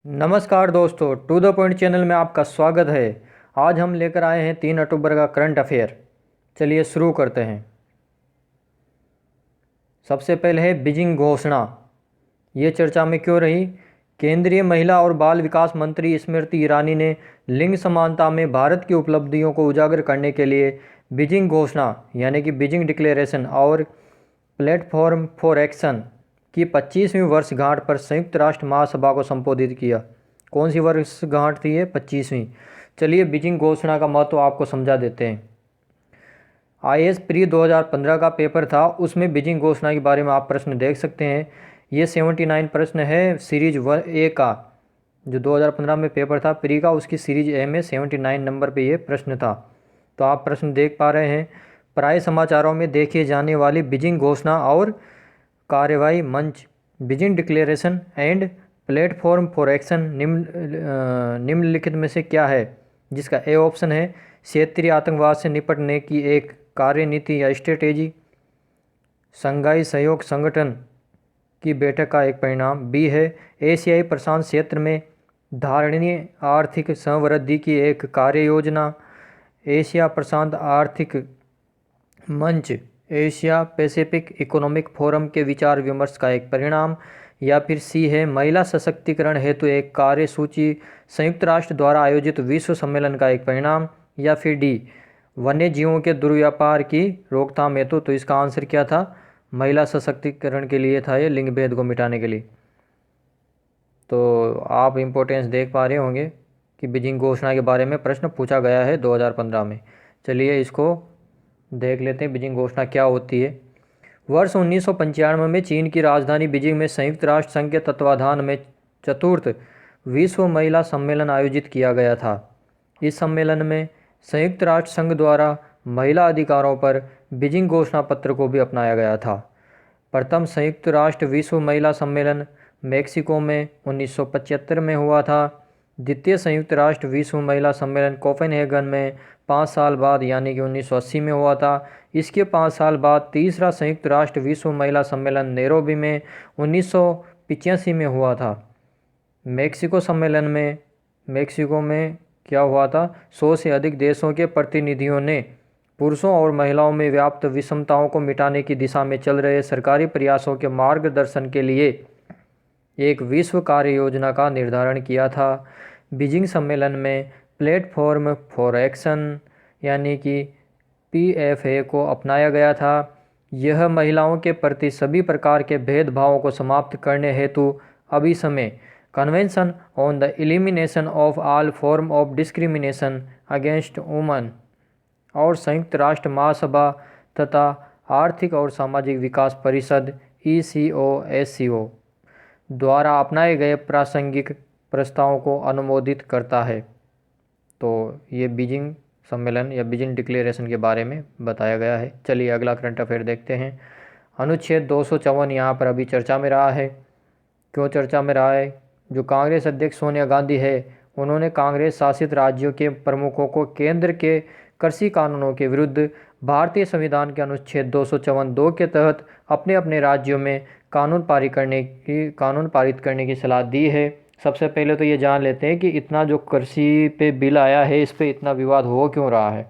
नमस्कार दोस्तों, to the point channel में आपका स्वागत है। आज हम लेकर आए हैं 3 अक्टूबर का करंट अफेयर। चलिए शुरू करते हैं। सबसे पहले है बीजिंग घोषणा। ये चर्चा में क्यों रही? केंद्रीय महिला और बाल विकास मंत्री स्मृति ईरानी ने लिंग समानता में भारत की उपलब्धियों को उजागर करने के लिए बीजिंग घोषणा यानी कि बीजिंग डिक्लेरेशन और प्लेटफॉर्म फॉर एक्शन की 25वीं वर्षगांठ पर संयुक्त राष्ट्र महासभा को संबोधित किया। कौन सी वर्षगांठ थी ये? 25वीं। चलिए बीजिंग घोषणा का महत्व आपको समझा देते हैं। IAS प्री 2015 का पेपर था, उसमें बीजिंग घोषणा के बारे में आप प्रश्न देख सकते हैं। ये 79 प्रश्न है सीरीज ए का, जो 2015 में पेपर था प्री का, उसकी सीरीज ए में 79 नंबर पे ये प्रश्न था। तो आप प्रश्न देख पा रहे हैं। प्राय समाचारों में देखी जाने वाली बीजिंग घोषणा और कार्यवाही मंच Beijing declaration and platform for action निम्नलिखित में से क्या है? जिसका ए ऑप्शन है क्षेत्रीय आतंकवाद से निपटने की एक कार्यनीति या स्ट्रेटेजी, शंघाई सहयोग संगठन की बैठक का एक परिणाम। बी है एशियाई प्रशांत क्षेत्र में धारणीय आर्थिक संवृद्धि की एक कार्य योजना, एशिया प्रशांत आर्थिक मंच एशिया पैसिफिक इकोनॉमिक फोरम के विचार विमर्श का एक परिणाम। या फिर सी है महिला सशक्तिकरण हेतु एक कार्यसूची, संयुक्त राष्ट्र द्वारा आयोजित विश्व सम्मेलन का एक परिणाम। या फिर डी वन्य जीवों के दुर्व्यापार की रोकथाम हेतु। तो इसका आंसर क्या था? महिला सशक्तिकरण के लिए था, ये लिंग भेद को मिटाने के लिए। तो आप इम्पोर्टेंस देख पा रहे होंगे कि बीजिंग घोषणा के बारे में प्रश्न पूछा गया है 2015 में। चलिए इसको देख लेते हैं, बीजिंग घोषणा क्या होती है। वर्ष 1995 में चीन की राजधानी बीजिंग में संयुक्त राष्ट्र संघ के तत्वाधान में चतुर्थ विश्व महिला सम्मेलन आयोजित किया गया था। इस सम्मेलन में संयुक्त राष्ट्र संघ द्वारा महिला अधिकारों पर बीजिंग घोषणा पत्र को भी अपनाया गया था। प्रथम संयुक्त राष्ट्र विश्व महिला सम्मेलन मेक्सिको में 1975 में हुआ था। द्वितीय संयुक्त राष्ट्र विश्व महिला सम्मेलन कोपेनहेगन में 5 साल बाद यानी कि 1980 में हुआ था। इसके 5 साल बाद तीसरा संयुक्त राष्ट्र विश्व महिला सम्मेलन नैरोबी में 1985 में हुआ था। मेक्सिको में क्या हुआ था? 100 से अधिक देशों के प्रतिनिधियों ने पुरुषों और महिलाओं में व्याप्त विषमताओं को मिटाने की दिशा में चल रहे सरकारी प्रयासों के मार्गदर्शन के लिए एक विश्व कार्य योजना का निर्धारण किया था। बीजिंग सम्मेलन में प्लेटफॉर्म फॉर एक्शन यानी कि PFA को अपनाया गया था। यह महिलाओं के प्रति सभी प्रकार के भेदभावों को समाप्त करने हेतु अभिसमय convention on the elimination of all form of discrimination against woman और संयुक्त राष्ट्र महासभा तथा आर्थिक और सामाजिक विकास परिषद ECOSCO द्वारा अपनाए गए प्रासंगिक प्रस्तावों को अनुमोदित करता है। तो ये बीजिंग सम्मेलन या बीजिंग डिक्लेरेशन के बारे में बताया गया है। चलिए अगला करंट अफेयर देखते हैं। अनुच्छेद 254 यहाँ पर अभी चर्चा में रहा है। क्यों चर्चा में रहा है? जो कांग्रेस अध्यक्ष सोनिया गांधी है, उन्होंने कांग्रेस शासित राज्यों के प्रमुखों को केंद्र के कृषि कानूनों के विरुद्ध भारतीय संविधान के अनुच्छेद 254(2) के तहत अपने अपने राज्यों में कानून पारित करने की सलाह दी है। सबसे पहले तो ये जान लेते हैं कि इतना जो कृषि पे बिल आया है, इस पे इतना विवाद हो क्यों रहा है।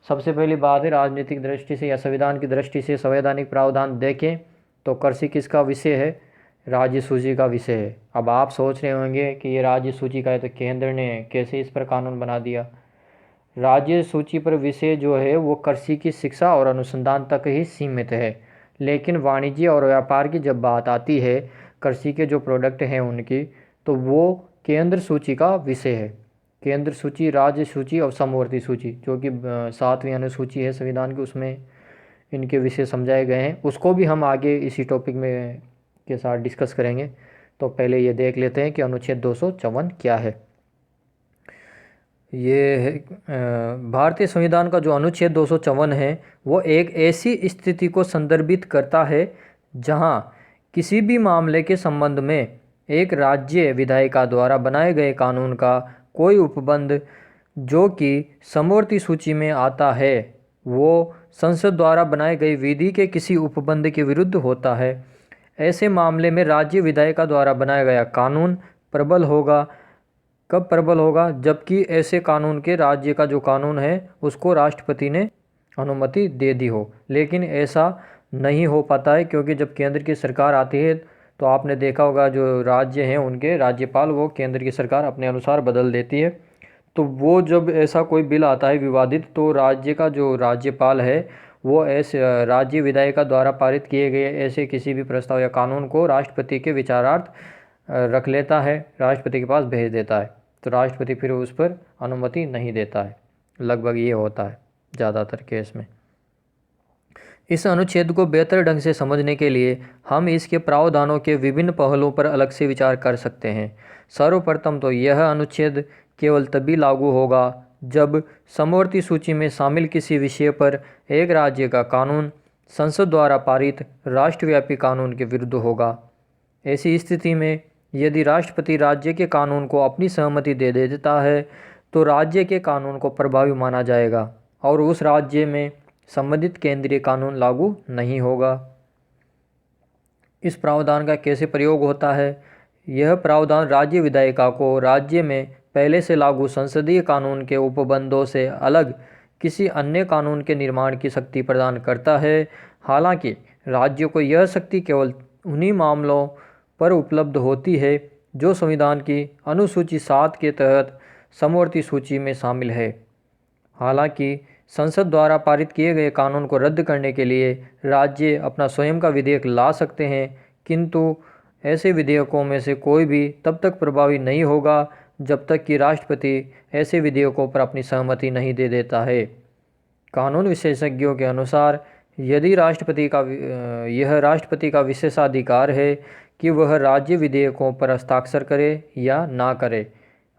सबसे पहली बात है, राजनीतिक दृष्टि से या संविधान की दृष्टि से संवैधानिक प्रावधान देखें तो कृषि किसका विषय है? राज्य सूची का विषय है। अब आप सोच रहे होंगे कि ये राज्य सूची का है तो केंद्र ने कैसे इस पर कानून बना दिया। राज्य सूची पर विषय जो है वो कृषि की शिक्षा और अनुसंधान तक ही सीमित है, लेकिन वाणिज्य और व्यापार की जब बात आती है, कृषि के जो प्रोडक्ट हैं उनकी, तो वो केंद्र सूची का विषय है। केंद्र सूची, राज्य सूची और समवर्ती सूची, जो कि 7वीं अनुसूची है संविधान की, उसमें इनके विषय समझाए गए हैं। उसको भी हम आगे इसी टॉपिक में के साथ डिस्कस करेंगे। तो पहले ये देख लेते हैं कि अनुच्छेद 254 क्या है। ये है भारतीय संविधान का जो अनुच्छेद 254 है वो एक ऐसी स्थिति को संदर्भित करता है जहां किसी भी मामले के संबंध में एक राज्य विधायिका द्वारा बनाए गए कानून का कोई उपबंध जो कि समवर्ती सूची में आता है वो संसद द्वारा बनाई गई विधि के किसी उपबंध के विरुद्ध होता है। ऐसे मामले में राज्य विधायिका द्वारा बनाया गया कानून प्रबल होगा। कब प्रबल होगा? जबकि ऐसे कानून के राज्य का जो कानून है उसको राष्ट्रपति ने अनुमति दे दी हो। लेकिन ऐसा नहीं हो पाता है, क्योंकि जब केंद्र की सरकार आती है तो आपने देखा होगा जो राज्य हैं उनके राज्यपाल वो केंद्र की सरकार अपने अनुसार बदल देती है। तो वो जब ऐसा कोई बिल आता है विवादित, तो राज्य का जो राज्यपाल है वो ऐसे राज्य विधायिका द्वारा पारित किए गए ऐसे किसी भी प्रस्ताव या कानून को राष्ट्रपति के विचारार्थ रख लेता है, राष्ट्रपति के पास भेज देता है। तो राष्ट्रपति फिर उस पर अनुमति नहीं देता है। लगभग ये होता है ज़्यादातर केस में। इस अनुच्छेद को बेहतर ढंग से समझने के लिए हम इसके प्रावधानों के विभिन्न पहलुओं पर अलग से विचार कर सकते हैं। सर्वप्रथम तो यह अनुच्छेद केवल तभी लागू होगा जब समवर्ती सूची में शामिल किसी विषय पर एक राज्य का कानून संसद द्वारा पारित राष्ट्रव्यापी कानून के विरुद्ध होगा। ऐसी स्थिति में यदि राष्ट्रपति राज्य के कानून को अपनी सहमति दे देता है तो राज्य के कानून को प्रभावी माना जाएगा और उस राज्य में संबंधित केंद्रीय कानून लागू नहीं होगा। इस प्रावधान का कैसे प्रयोग होता है? यह प्रावधान राज्य विधायिका को राज्य में पहले से लागू संसदीय कानून के उपबंधों से अलग किसी अन्य कानून के निर्माण की शक्ति प्रदान करता है। हालांकि राज्य को यह शक्ति केवल उन्हीं मामलों पर उपलब्ध होती है जो संविधान की अनुसूची 7 के तहत समवर्ती सूची में शामिल है। हालांकि संसद द्वारा पारित किए गए कानून को रद्द करने के लिए राज्य अपना स्वयं का विधेयक ला सकते हैं, किंतु ऐसे विधेयकों में से कोई भी तब तक प्रभावी नहीं होगा जब तक कि राष्ट्रपति ऐसे विधेयकों पर अपनी सहमति नहीं दे देता है। कानून विशेषज्ञों के अनुसार यदि यह राष्ट्रपति का विशेषाधिकार है कि वह राज्य विधेयकों पर हस्ताक्षर करे या ना करे,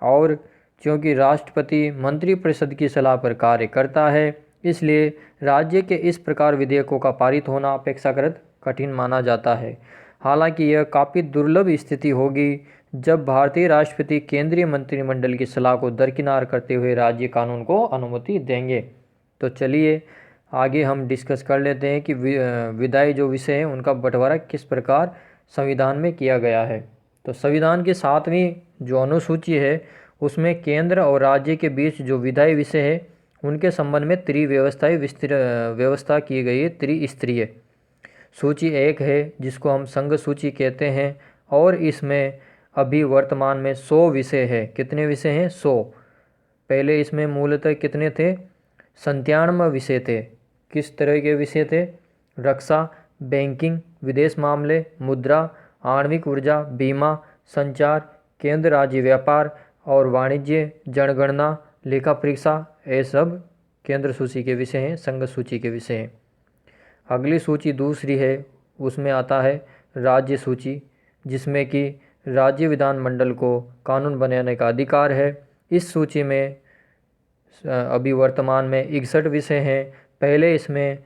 और क्योंकि राष्ट्रपति मंत्रिपरिषद की सलाह पर कार्य करता है इसलिए राज्य के इस प्रकार विधेयकों का पारित होना अपेक्षाकृत कठिन माना जाता है। हालांकि यह काफ़ी दुर्लभ स्थिति होगी जब भारतीय राष्ट्रपति केंद्रीय मंत्रिमंडल की सलाह को दरकिनार करते हुए राज्य कानून को अनुमति देंगे। तो चलिए आगे हम डिस्कस कर लेते हैं कि विधायी जो विषय है उनका बंटवारा किस प्रकार संविधान में किया गया है। तो संविधान की 7वीं जो अनुसूची है उसमें केंद्र और राज्य के बीच जो विधायी विषय है उनके संबंध में व्यवस्था की गई है, त्रिस्तरीय। सूची 1 है जिसको हम संघ सूची कहते हैं, और इसमें अभी वर्तमान में 100 विषय है। कितने विषय हैं? 100। पहले इसमें मूलतः कितने थे? 97 विषय थे। किस तरह के विषय थे? रक्षा, बैंकिंग, विदेश मामले, मुद्रा, आणविक ऊर्जा, बीमा, संचार, केंद्र राज्य व्यापार और वाणिज्य, जनगणना, लेखा परीक्षा, ये सब केंद्र सूची के विषय हैं, संघ सूची के विषय हैं। अगली सूची दूसरी है, उसमें आता है राज्य सूची, जिसमें कि राज्य विधानमंडल को कानून बनाने का अधिकार है। इस सूची में अभी वर्तमान में 61 विषय हैं। पहले इसमें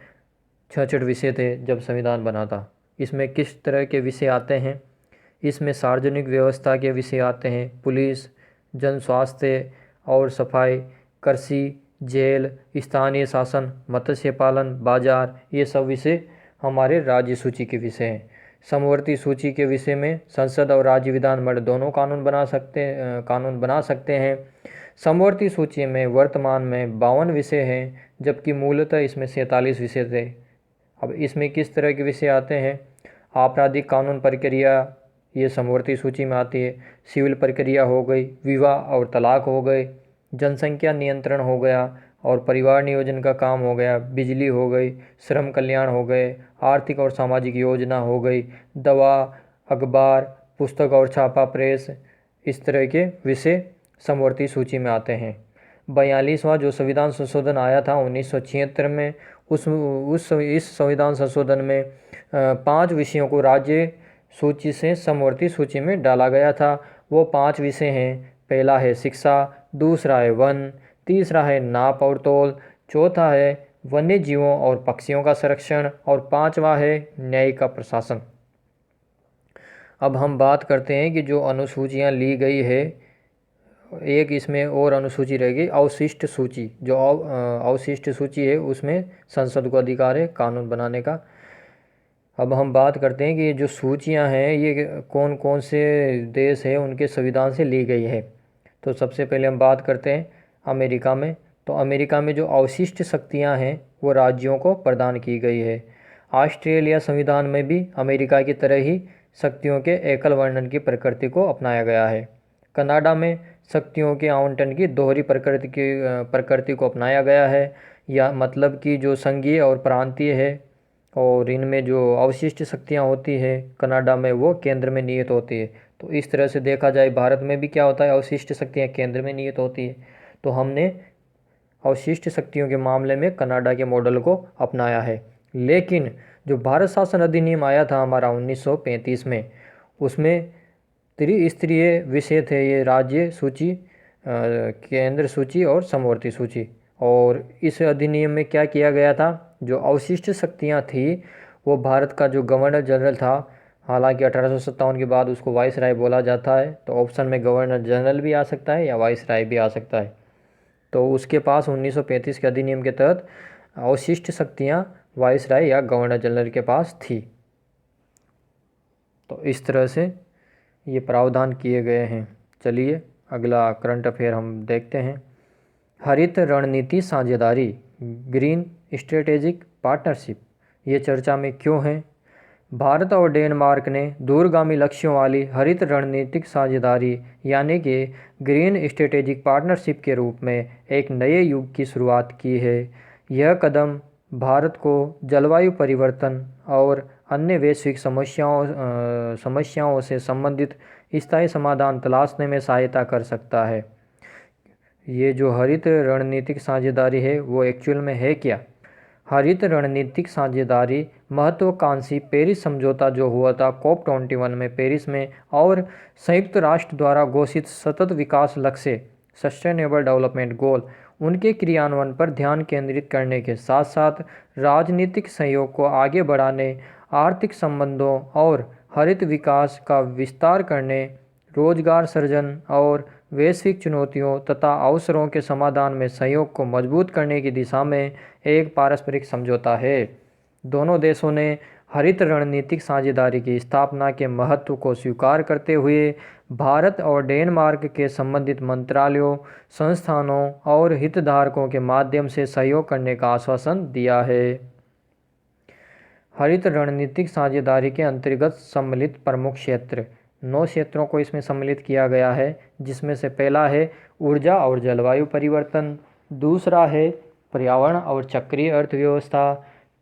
66 विषय थे जब संविधान बना था। इसमें किस तरह के विषय आते हैं? इसमें सार्वजनिक व्यवस्था के विषय आते हैं, पुलिस, जन स्वास्थ्य और सफाई, कृषि, जेल, स्थानीय शासन, मत्स्य पालन, बाजार, ये सब विषय हमारे राज्य सूची के विषय हैं। समवर्ती सूची के विषय में संसद और राज्य विधानमंडल दोनों कानून बना सकते हैं। समवर्ती सूची में वर्तमान में 52 विषय हैं, जबकि मूलतः इसमें 47 विषय थे। अब इसमें किस तरह के विषय आते हैं? आपराधिक कानून प्रक्रिया, ये समवर्ती सूची में आती है। सिविल प्रक्रिया हो गई, विवाह और तलाक हो गए, जनसंख्या नियंत्रण हो गया और परिवार नियोजन का काम हो गया, बिजली हो गई, श्रम कल्याण हो गए, आर्थिक और सामाजिक योजना हो गई, दवा, अखबार, पुस्तक और छापा प्रेस, इस तरह के विषय समवर्ती सूची में आते हैं। 42वां जो संविधान संशोधन आया था 1976 में, इस संविधान संशोधन में 5 विषयों को राज्य सूची से समवर्ती सूची में डाला गया था। वो 5 विषय हैं। पहला है शिक्षा, दूसरा है वन, तीसरा है नाप और तौल, चौथा है वन्य जीवों और पक्षियों का संरक्षण और 5वां है न्यायिक का प्रशासन। अब हम बात करते हैं कि जो अनुसूचियां ली गई है, एक इसमें और अनुसूची रहेगी अवशिष्ट सूची। जो अवशिष्ट सूची है उसमें संसद को अधिकार है कानून बनाने का। अब हम बात करते हैं कि ये जो सूचियां हैं ये कौन कौन से देश है उनके संविधान से ली गई है। तो सबसे पहले हम बात करते हैं अमेरिका में। तो अमेरिका में जो अवशिष्ट शक्तियां हैं वो राज्यों को प्रदान की गई है। ऑस्ट्रेलिया संविधान में भी अमेरिका की तरह ही शक्तियों के एकल वर्णन की प्रकृति को अपनाया गया है। कनाडा में शक्तियों के आवंटन की दोहरी प्रकृति को अपनाया गया है, या मतलब कि जो संघीय और प्रांतीय है, और इनमें जो अवशिष्ट शक्तियाँ होती है कनाडा में वो केंद्र में निहित होती है। तो इस तरह से देखा जाए भारत में भी क्या होता है, अवशिष्ट शक्तियाँ केंद्र में निहित होती है। तो हमने अवशिष्ट शक्तियों के मामले में कनाडा के मॉडल को अपनाया है। लेकिन जो भारत शासन अधिनियम आया था हमारा 1935 में, उसमें त्रिस्तरीय विषय थे ये, राज्य सूची, केंद्र सूची और समवर्ती सूची। और इस अधिनियम में क्या किया गया था, जो अवशिष्ट शक्तियाँ थी वो भारत का जो गवर्नर जनरल था, हालांकि 1857 के बाद उसको वाइस राय बोला जाता है, तो ऑप्शन में गवर्नर जनरल भी आ सकता है या वाइस राय भी आ सकता है। तो उसके पास 1935 के अधिनियम के तहत अवशिष्ट शक्तियाँ वाइस राय या गवर्नर जनरल के पास थी। तो इस तरह से ये प्रावधान किए गए हैं। चलिए अगला करंट अफेयर हम देखते हैं। हरित रणनीति साझेदारी, ग्रीन स्ट्रेटेजिक पार्टनरशिप, ये चर्चा में क्यों है। भारत और डेनमार्क ने दूरगामी लक्ष्यों वाली हरित रणनीतिक साझेदारी यानी कि ग्रीन स्ट्रेटेजिक पार्टनरशिप के रूप में एक नए युग की शुरुआत की है। यह कदम भारत को जलवायु परिवर्तन और अन्य वैश्विक समस्याओं से संबंधित स्थायी समाधान तलाशने में सहायता कर सकता है। ये जो हरित रणनीतिक साझेदारी है वो एक्चुअल में है क्या। हरित रणनीतिक साझेदारी महत्वाकांक्षी पेरिस समझौता जो हुआ था COP21 में पेरिस में, और संयुक्त राष्ट्र द्वारा घोषित सतत विकास लक्ष्य सस्टेनेबल डेवलपमेंट गोल, उनके क्रियान्वयन पर ध्यान केंद्रित करने के साथ साथ राजनीतिक सहयोग को आगे बढ़ाने, आर्थिक संबंधों और हरित विकास का विस्तार करने, रोजगार सृजन और वैश्विक चुनौतियों तथा अवसरों के समाधान में सहयोग को मजबूत करने की दिशा में एक पारस्परिक समझौता है। दोनों देशों ने हरित रणनीतिक साझेदारी की स्थापना के महत्व को स्वीकार करते हुए भारत और डेनमार्क के संबंधित मंत्रालयों, संस्थानों और हितधारकों के माध्यम से सहयोग करने का आश्वासन दिया है। हरित रणनीतिक साझेदारी के अंतर्गत सम्मिलित प्रमुख क्षेत्र, 9 क्षेत्रों को इसमें सम्मिलित किया गया है, जिसमें से पहला है ऊर्जा और जलवायु परिवर्तन, दूसरा है पर्यावरण और चक्रीय अर्थव्यवस्था,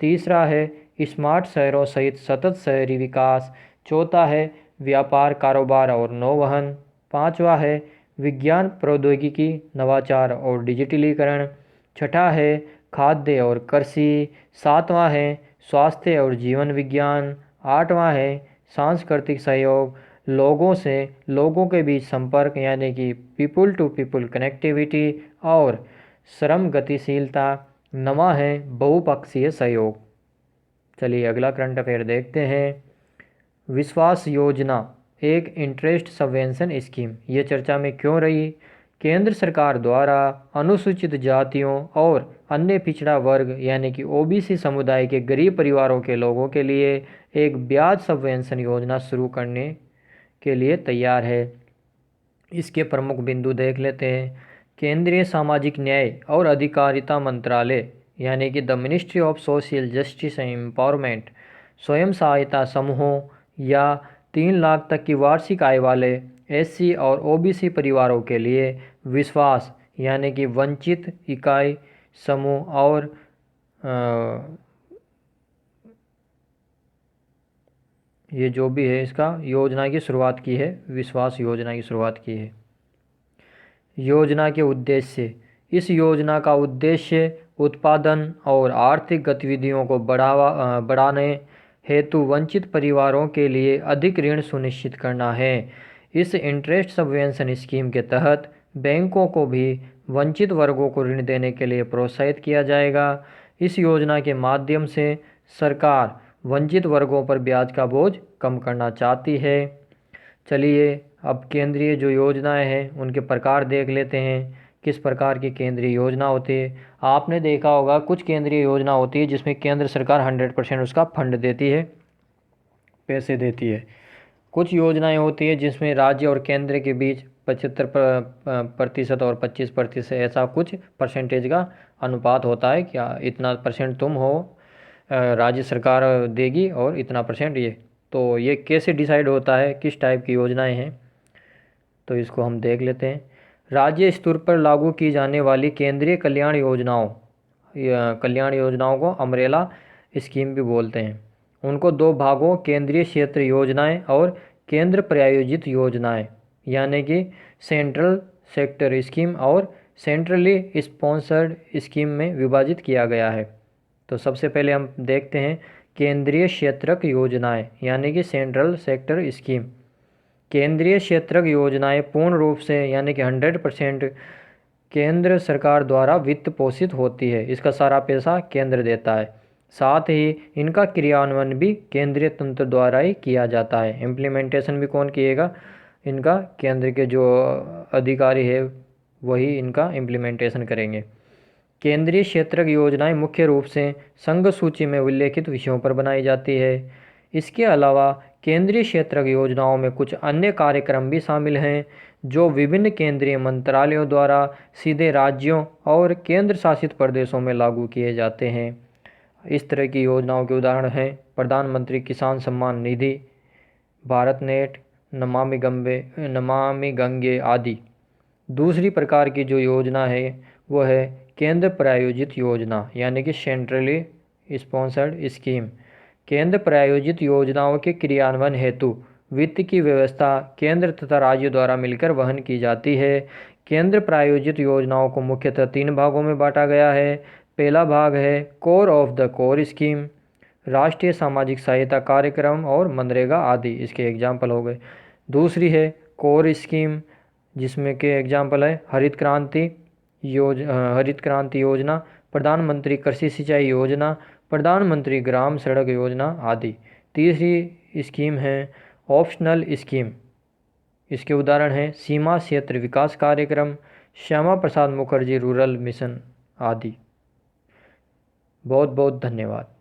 तीसरा है स्मार्ट शहरों सहित सतत शहरी विकास, चौथा है व्यापार, कारोबार और नौवहन, पांचवा है विज्ञान प्रौद्योगिकी, नवाचार और डिजिटलीकरण, छठा है खाद्य और कृषि, सातवां है स्वास्थ्य और जीवन विज्ञान, आठवां है सांस्कृतिक सहयोग, लोगों के बीच संपर्क यानी कि पीपुल टू पीपुल कनेक्टिविटी, और श्रम गतिशीलता, नवा है बहुपक्षीय सहयोग। चलिए अगला करंट अफेयर देखते हैं। विश्वास योजना, एक इंटरेस्ट सबवेंशन स्कीम, ये चर्चा में क्यों रही। केंद्र सरकार द्वारा अनुसूचित जातियों और अन्य पिछड़ा वर्ग यानी कि OBC समुदाय के गरीब परिवारों के लोगों के लिए एक ब्याज सबवेंशन योजना शुरू करने के लिए तैयार है। इसके प्रमुख बिंदु देख लेते हैं। केंद्रीय सामाजिक न्याय और अधिकारिता मंत्रालय यानी कि the ministry of social justice and empowerment स्वयं सहायता समूहों या 3 लाख तक की वार्षिक आय वाले SC और OBC परिवारों के लिए विश्वास यानी कि वंचित इकाई समूह और ये जो भी है इसका योजना की शुरुआत की है, विश्वास योजना की शुरुआत की है। योजना के उद्देश्य, इस योजना का उद्देश्य उत्पादन और आर्थिक गतिविधियों को बढ़ाने हेतु वंचित परिवारों के लिए अधिक ऋण सुनिश्चित करना है। इस इंटरेस्ट सबवेंशन स्कीम के तहत बैंकों को भी वंचित वर्गों को ऋण देने के लिए प्रोत्साहित किया जाएगा। इस योजना के माध्यम से सरकार वंचित वर्गों पर ब्याज का बोझ कम करना चाहती है। चलिए अब केंद्रीय जो योजनाएं हैं उनके प्रकार देख लेते हैं, किस प्रकार की केंद्रीय योजना होती है। आपने देखा होगा कुछ केंद्रीय योजना होती है जिसमें केंद्र सरकार 100% उसका फंड देती है, पैसे देती है। कुछ योजनाएं होती है जिसमें राज्य और केंद्र के बीच 75% और 25% ऐसा कुछ परसेंटेज का अनुपात होता है। क्या इतना परसेंट तुम हो, राज्य सरकार देगी और इतना परसेंट ये। तो ये कैसे डिसाइड होता है, किस टाइप की योजनाएं हैं, तो इसको हम देख लेते हैं। राज्य स्तर पर लागू की जाने वाली केंद्रीय कल्याण योजनाओं को अम्ब्रेला स्कीम भी बोलते हैं। उनको दो भागों, केंद्रीय क्षेत्र योजनाएं और केंद्र प्रायोजित योजनाएं यानी कि सेंट्रल सेक्टर स्कीम और सेंट्रली स्पॉन्सर्ड स्कीम में विभाजित किया गया है। तो सबसे पहले हम देखते हैं केंद्रीय क्षेत्रक योजनाएं यानी कि सेंट्रल सेक्टर स्कीम। केंद्रीय क्षेत्रक योजनाएं पूर्ण रूप से यानी कि 100% केंद्र सरकार द्वारा वित्त पोषित होती है। इसका सारा पैसा केंद्र देता है। साथ ही इनका क्रियान्वयन भी केंद्रीय तंत्र द्वारा ही किया जाता है। इम्प्लीमेंटेशन भी कौन किएगा? इनका केंद्र के जो अधिकारी है वही इनका इम्प्लीमेंटेशन करेंगे। केंद्रीय क्षेत्रक योजनाएं मुख्य रूप से संघ सूची में उल्लेखित विषयों पर बनाई जाती है। इसके अलावा केंद्रीय क्षेत्रक योजनाओं में कुछ अन्य कार्यक्रम भी शामिल हैं जो विभिन्न केंद्रीय मंत्रालयों द्वारा सीधे राज्यों और केंद्र शासित प्रदेशों में लागू किए जाते हैं। इस तरह की योजनाओं के उदाहरण हैं प्रधानमंत्री किसान सम्मान निधि, भारत नेट, नमामि गंगे आदि। दूसरी प्रकार की जो योजना है वो है केंद्र प्रायोजित योजना यानी कि सेंट्रली स्पॉन्सर्ड स्कीम। केंद्र प्रायोजित योजनाओं के क्रियान्वयन हेतु वित्त की व्यवस्था केंद्र तथा राज्य द्वारा मिलकर वहन की जाती है। केंद्र प्रायोजित योजनाओं को मुख्यतः 3 भागों में बांटा गया है। पहला भाग है core of the core scheme, राष्ट्रीय सामाजिक सहायता कार्यक्रम और मनरेगा आदि इसके एग्जाम्पल हो गए। दूसरी है कोर स्कीम जिसमें के एग्जाम्पल है हरित क्रांति योजना, प्रधानमंत्री कृषि सिंचाई योजना, प्रधानमंत्री ग्राम सड़क योजना आदि। तीसरी स्कीम है ऑप्शनल स्कीम। इसके उदाहरण हैं सीमा क्षेत्र विकास कार्यक्रम, श्यामा प्रसाद मुखर्जी रूरल मिशन आदि। बहुत बहुत धन्यवाद।